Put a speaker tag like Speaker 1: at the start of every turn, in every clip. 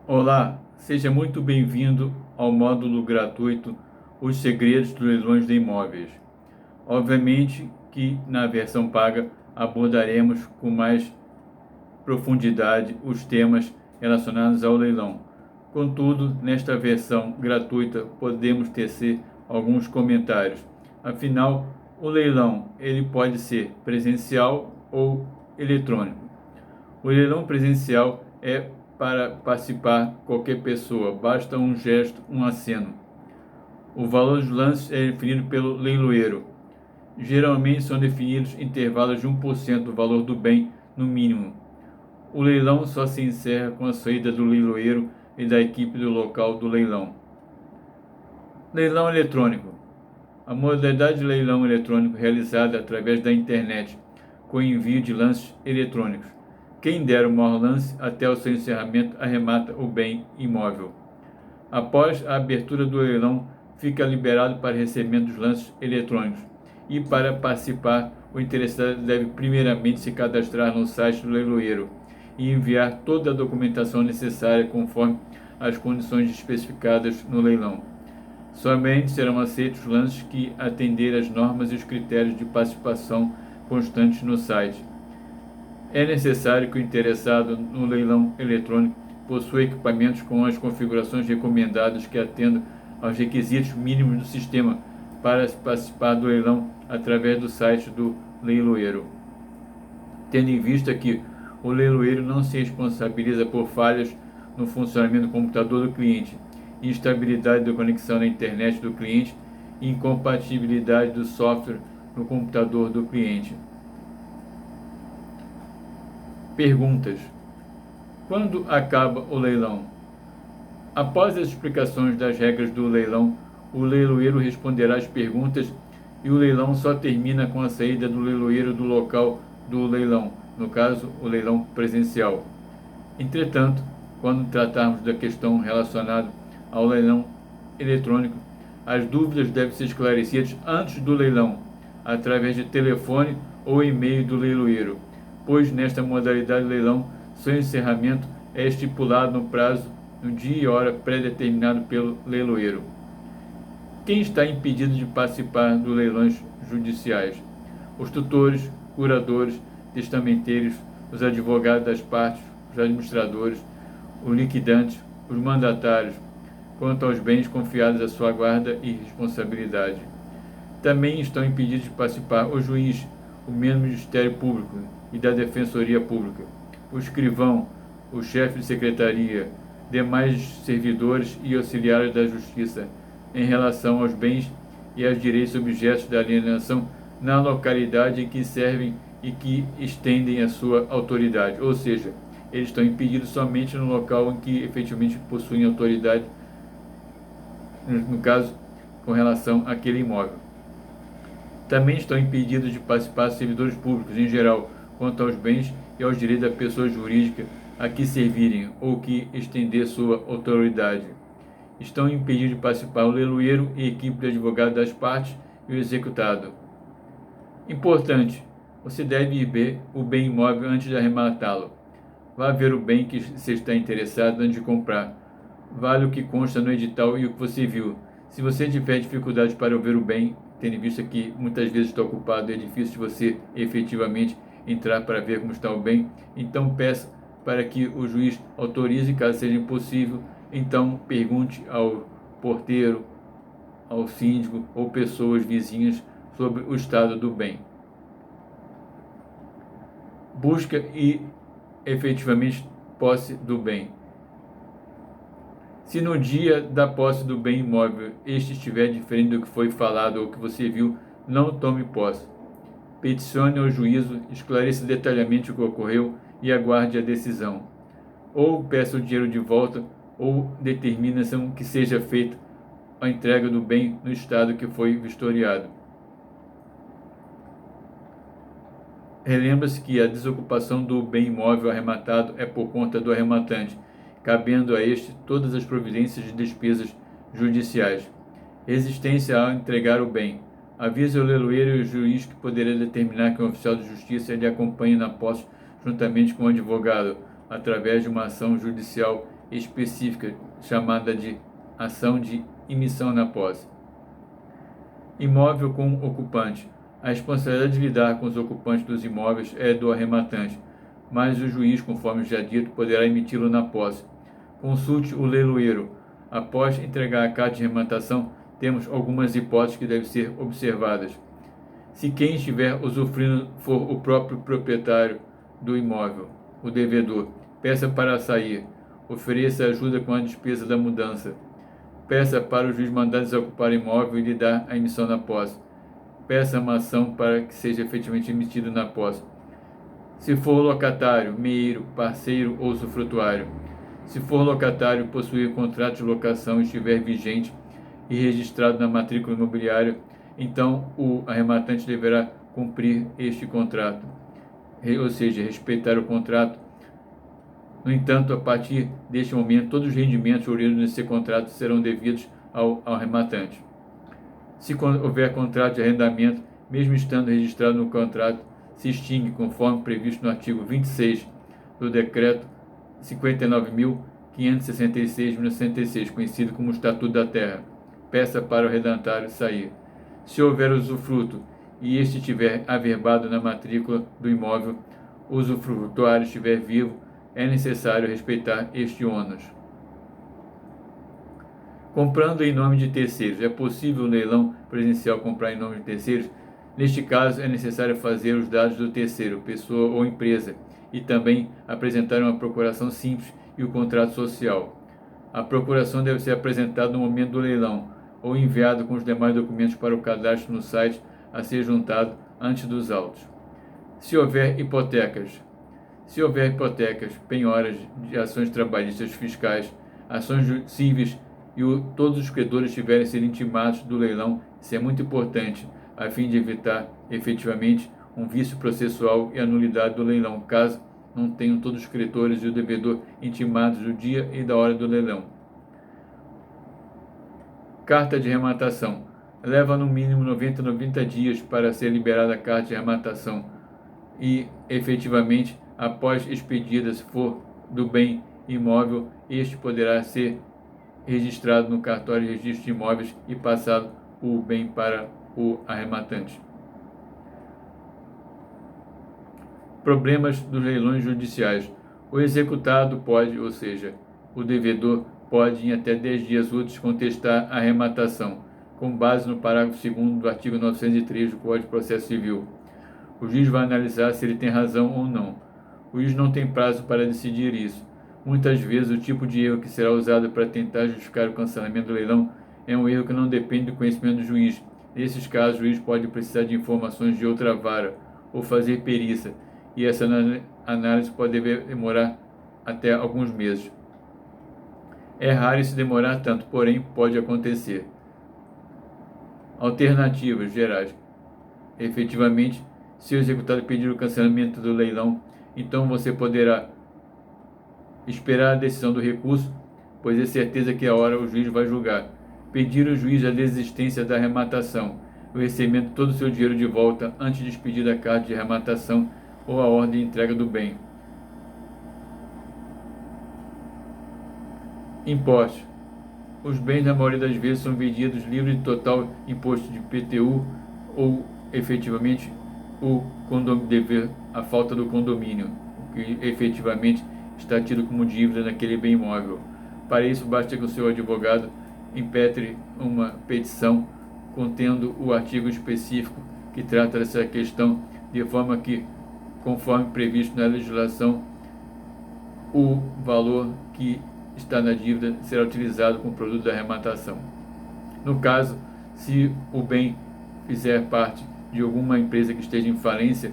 Speaker 1: Olá, seja muito bem-vindo ao módulo gratuito Os Segredos dos Leilões de Imóveis. Obviamente que na versão paga abordaremos com mais profundidade os temas relacionados ao leilão. Contudo, nesta versão gratuita podemos tecer alguns comentários. Afinal, o leilão ele pode ser presencial ou eletrônico. O leilão presencial é para participar qualquer pessoa, basta um gesto, um aceno. O valor dos lances é definido pelo leiloeiro. Geralmente são definidos intervalos de 1% do valor do bem, no mínimo. O leilão só se encerra com a saída do leiloeiro e da equipe do local do leilão. Leilão eletrônico. A modalidade de leilão eletrônico realizada através da internet, com envio de lances eletrônicos. Quem der o maior lance até o seu encerramento arremata o bem imóvel. Após a abertura do leilão, fica liberado para recebimento dos lances eletrônicos. E para participar, o interessado deve primeiramente se cadastrar no site do leiloeiro e enviar toda a documentação necessária conforme as condições especificadas no leilão. Somente serão aceitos lances que atenderem às normas e os critérios de participação constantes no site. É necessário que o interessado no leilão eletrônico possua equipamentos com as configurações recomendadas que atendam aos requisitos mínimos do sistema para participar do leilão através do site do leiloeiro. Tendo em vista que o leiloeiro não se responsabiliza por falhas no funcionamento do computador do cliente, instabilidade da conexão na internet do cliente e incompatibilidade do software no computador do cliente. Perguntas: quando acaba o leilão? Após as explicações das regras do leilão, o leiloeiro responderá às perguntas e o leilão só termina com a saída do leiloeiro do local do leilão, no caso, o leilão presencial. Entretanto, quando tratarmos da questão relacionada ao leilão eletrônico, as dúvidas devem ser esclarecidas antes do leilão, através de telefone ou e-mail do leiloeiro, pois nesta modalidade de leilão, seu encerramento é estipulado no prazo, no dia e hora pré-determinado pelo leiloeiro. Quem está impedido de participar dos leilões judiciais? Os tutores, curadores, testamenteiros, os advogados das partes, os administradores, os liquidantes, os mandatários, quanto aos bens confiados à sua guarda e responsabilidade. Também estão impedidos de participar o juiz, o membro do Ministério Público e da Defensoria Pública, o escrivão, o chefe de secretaria, demais servidores e auxiliares da Justiça, em relação aos bens e aos direitos objetos da alienação na localidade em que servem e que estendem a sua autoridade, ou seja, eles estão impedidos somente no local em que efetivamente possuem autoridade, no caso, com relação àquele imóvel. Também estão impedidos de participar servidores públicos em geral, quanto aos bens e aos direitos da pessoa jurídica a que servirem ou que estender sua autoridade. Estão impedidos de participar o leiloeiro e equipe de advogado das partes e o executado. Importante: você deve ver o bem imóvel antes de arrematá-lo. Vá ver o bem que você está interessado antes de comprar. Vale o que consta no edital e o que você viu. Se você tiver dificuldade para ver o bem, tendo visto que muitas vezes está ocupado e é difícil de você efetivamente entrar para ver como está o bem, então peça para que o juiz autorize, caso seja impossível, então pergunte ao porteiro, ao síndico ou pessoas vizinhas sobre o estado do bem. Busca e efetivamente posse do bem. Se no dia da posse do bem imóvel este estiver diferente do que foi falado ou que você viu, não tome posse. Peticione ao juízo, esclareça detalhadamente o que ocorreu e aguarde a decisão. Ou peça o dinheiro de volta ou determine que seja feita a entrega do bem no estado que foi vistoriado. Relembra-se que a desocupação do bem imóvel arrematado é por conta do arrematante, cabendo a este todas as providências de despesas judiciais. Resistência ao entregar o bem. Avise o leiloeiro e o juiz que poderá determinar que um oficial de justiça lhe acompanhe na posse juntamente com o advogado, através de uma ação judicial específica chamada de ação de imissão na posse. Imóvel com ocupante. A responsabilidade de lidar com os ocupantes dos imóveis é do arrematante, mas o juiz, conforme já dito, poderá emiti-lo na posse. Consulte o leiloeiro. Após entregar a carta de arrematação, temos algumas hipóteses que devem ser observadas. Se quem estiver usufruindo for o próprio proprietário do imóvel, o devedor, peça para sair. Ofereça ajuda com a despesa da mudança. Peça para o juiz mandar desocupar o imóvel e lhe dar a emissão na posse. Peça uma ação para que seja efetivamente emitido na posse. Se for locatário, meeiro, parceiro ou usufrutuário. Se for locatário, possuir contrato de locação estiver vigente e registrado na matrícula imobiliária, então o arrematante deverá cumprir este contrato, ou seja, respeitar o contrato. No entanto, a partir deste momento, todos os rendimentos oriundos desse contrato serão devidos ao arrematante. Se houver contrato de arrendamento, mesmo estando registrado no contrato, se extingue conforme previsto no artigo 26 do Decreto 59.566/1966, conhecido como Estatuto da Terra. Peça para o arrendatário sair. Se houver usufruto e este estiver averbado na matrícula do imóvel, o usufrutuário estiver vivo, é necessário respeitar este ônus. Comprando em nome de terceiros. É possível o leilão presencial comprar em nome de terceiros? Neste caso, é necessário fazer os dados do terceiro, pessoa ou empresa, e também apresentar uma procuração simples e o contrato social. A procuração deve ser apresentada no momento do leilão, ou enviado com os demais documentos para o cadastro no site a ser juntado antes dos autos. Se houver hipotecas. Se houver hipotecas, penhoras de ações trabalhistas fiscais, ações cíveis e todos os credores tiverem sido intimados do leilão, isso é muito importante, a fim de evitar efetivamente um vício processual e a nulidade do leilão, caso não tenham todos os credores e o devedor intimados do dia e da hora do leilão. Carta de arrematação. Leva no mínimo 90 dias para ser liberada a carta de arrematação e, efetivamente, após expedida, se for do bem imóvel, este poderá ser registrado no cartório de registro de imóveis e passado o bem para o arrematante. Problemas dos leilões judiciais. O executado pode, ou seja, o devedor pode em até 10 dias úteis contestar a arrematação, com base no parágrafo 2º do artigo 903 do Código de Processo Civil. O juiz vai analisar se ele tem razão ou não. O juiz não tem prazo para decidir isso. Muitas vezes, o tipo de erro que será usado para tentar justificar o cancelamento do leilão é um erro que não depende do conhecimento do juiz. Nesses casos, o juiz pode precisar de informações de outra vara ou fazer perícia, e essa análise pode demorar até alguns meses. É raro se demorar tanto, porém pode acontecer. Alternativas gerais. Efetivamente, se o executado pedir o cancelamento do leilão, então você poderá esperar a decisão do recurso, pois é certeza que a hora o juiz vai julgar. Pedir ao juiz a desistência da arrematação, o recebimento de todo o seu dinheiro de volta antes de expedir a carta de arrematação ou a ordem de entrega do bem. Impostos. Os bens, na maioria das vezes, são vendidos livres de total imposto de IPTU ou, efetivamente, o dever, a falta do condomínio, que efetivamente está tido como dívida naquele bem imóvel. Para isso, basta que o seu advogado impetre uma petição contendo o artigo específico que trata dessa questão, de forma que, conforme previsto na legislação, o valor que está na dívida será utilizado com o produto da arrematação. No caso, se o bem fizer parte de alguma empresa que esteja em falência,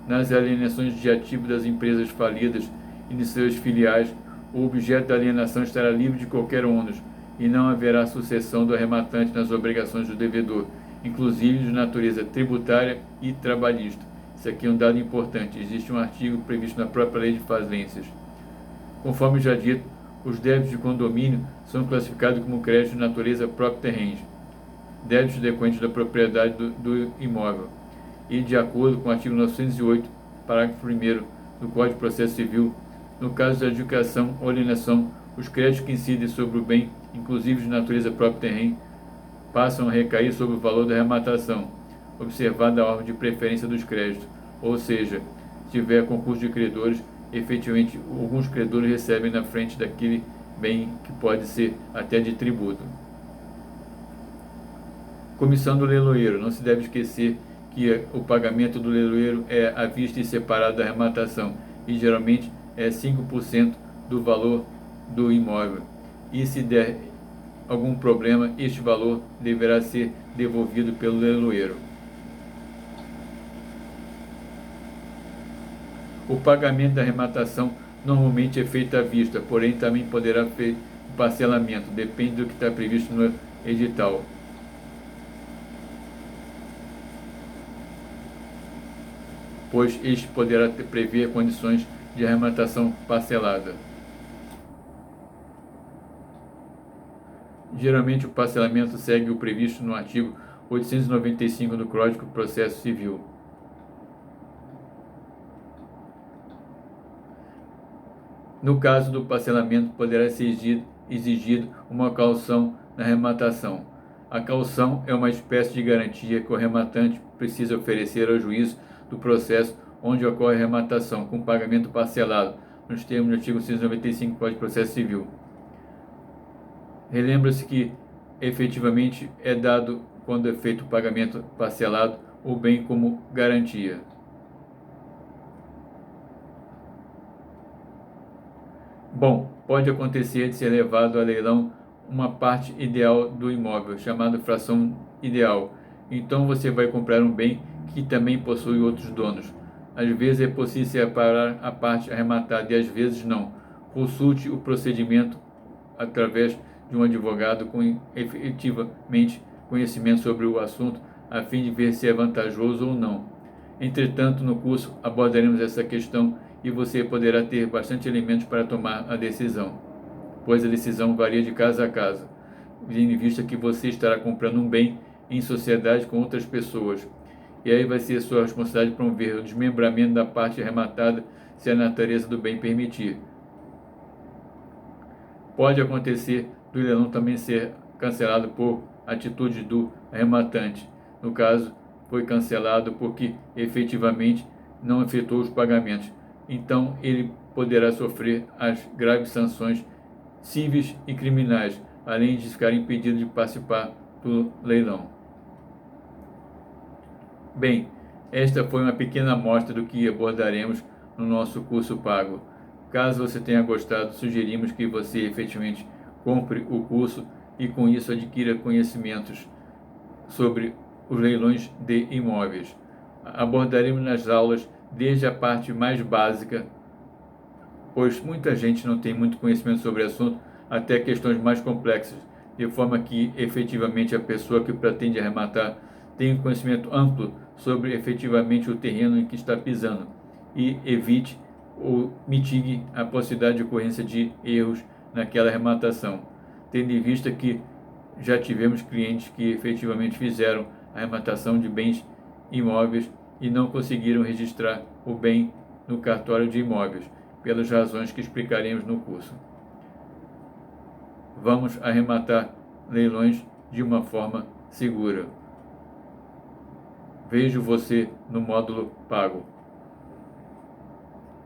Speaker 1: nas alienações de ativos das empresas falidas e de seus filiais, o objeto da alienação estará livre de qualquer ônus e não haverá sucessão do arrematante nas obrigações do devedor, inclusive de natureza tributária e trabalhista. Isso aqui é um dado importante. Existe um artigo previsto na própria lei de falências. Conforme já dito, os débitos de condomínio são classificados como créditos de natureza própria terrens, débitos decorrentes da propriedade do imóvel, e de acordo com o artigo 908, parágrafo 1º do Código de Processo Civil, no caso de adjudicação ou alienação, Os créditos que incidem sobre o bem, inclusive de natureza própria terreno, passam a recair sobre o valor da arrematação, observada a ordem de preferência dos créditos, ou seja, se tiver concurso de credores, efetivamente alguns credores recebem na frente daquele bem que pode ser até de tributo. Comissão do leiloeiro. Não se deve esquecer que o pagamento do leiloeiro é à vista e separado da arrematação e geralmente é 5% do valor do imóvel. E se der algum problema, este valor deverá ser devolvido pelo leiloeiro. O pagamento da arrematação normalmente é feito à vista, porém também poderá ser parcelamento, depende do que está previsto no edital. Pois este poderá prever condições de arrematação parcelada. Geralmente o parcelamento segue o previsto no artigo 895 do Código de Processo Civil. No caso do parcelamento, poderá ser exigido uma caução na arrematação. A caução é uma espécie de garantia que o arrematante precisa oferecer ao juiz do processo onde ocorre a arrematação, com pagamento parcelado, nos termos do artigo 695 do Código de Processo Civil. Relembra-se que, efetivamente, é dado, quando é feito o pagamento parcelado, o bem como garantia. Bom, pode acontecer de ser levado a leilão uma parte ideal do imóvel, chamada fração ideal. Então você vai comprar um bem que também possui outros donos. Às vezes é possível separar a parte arrematada e às vezes não. Consulte o procedimento através de um advogado com efetivamente conhecimento sobre o assunto, a fim de ver se é vantajoso ou não. Entretanto, no curso abordaremos essa questão e você poderá ter bastante elementos para tomar a decisão, pois a decisão varia de caso a caso, tendo em vista que você estará comprando um bem em sociedade com outras pessoas. E aí vai ser sua responsabilidade promover o desmembramento da parte arrematada, se a natureza do bem permitir. Pode acontecer do leilão também ser cancelado por atitude do arrematante. No caso, foi cancelado porque efetivamente não efetuou os pagamentos. Então, ele poderá sofrer as graves sanções cíveis e criminais, além de ficar impedido de participar do leilão. Bem, esta foi uma pequena amostra do que abordaremos no nosso curso pago. Caso você tenha gostado, sugerimos que você efetivamente compre o curso e com isso adquira conhecimentos sobre os leilões de imóveis. Abordaremos nas aulas desde a parte mais básica, pois muita gente não tem muito conhecimento sobre o assunto, até questões mais complexas, de forma que efetivamente a pessoa que pretende arrematar tenha um conhecimento amplo sobre efetivamente o terreno em que está pisando e evite ou mitigue a possibilidade de ocorrência de erros naquela arrematação, tendo em vista que já tivemos clientes que efetivamente fizeram a arrematação de bens imóveis e não conseguiram registrar o bem no cartório de imóveis, pelas razões que explicaremos no curso. Vamos arrematar leilões de uma forma segura. Vejo você no módulo pago.